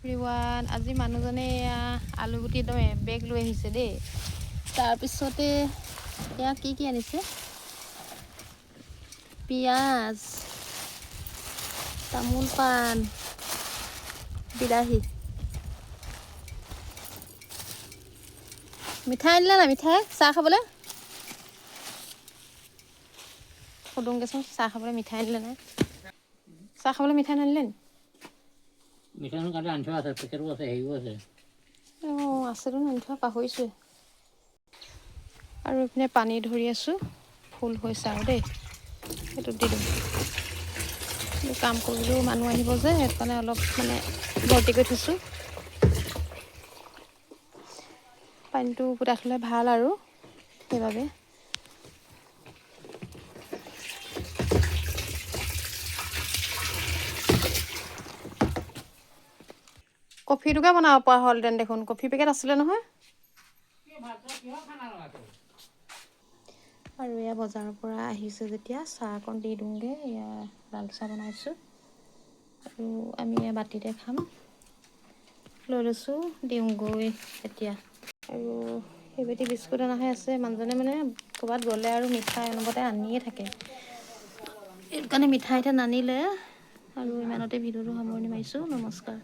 Everyone, আজি মানুহজনে আলু গুটি একদম বেগ লৈ আহিছে দেই। তাৰপিছতে এয়া কি আনিছে, পিঁয়াজ, তামোল পাণ, বিলাহী, মিঠাই আনিলে না মিঠাই চাহ খাবলৈ সুধোংগৈচোন। চাহ খাবলৈ মিঠাই আনিলে নাই? চাহ খাবলৈ মিঠাই নানিলে নি? মিঠাইনো কালি আনি থোৱা আছে, পেকেটো আছে, হেৰিও আছে। অঁ আছেতো, আনি থোৱা পাহৰিছোৱে। আৰু এইপিনে পানী ধৰি আছোঁ, ফুল হৈছে আৰু দেই। সেইটো দি দিম। কাম কৰিবলৈও মানুহ আহিব যে, সেইটো কাৰণে অলপ মানে ভৰ্তি কৰি থৈছোঁ। পানীটো গোটাই থ'লে ভাল আৰু সেইবাবে। কফিটোকে বনাব পৰা হ'লহেঁতেন দেখোন, কফি পেকেট আছিলে নহয়। আৰু এয়া বজাৰৰ পৰা আহিছে যেতিয়া চাহ অকণ দি দিওঁগৈ। এয়া লাল চাহ বনাইছোঁ আৰু আমি এয়া বাতিতে খাম। লৈ লৈছোঁ, দিওঁগৈ এতিয়া। আৰু সেইবেটি বিস্কুট অনাহে আছে। মানুহজনে মানে ক'ৰবাত গ'লে আৰু মিঠাই অনবৰতে আনিয়ে থাকে। সেইটো কাৰণে মিঠাই এতিয়া নানিলে। আৰু ইমানতে ভিডিঅ'টো সামৰণি মাৰিছোঁ। নমস্কাৰ।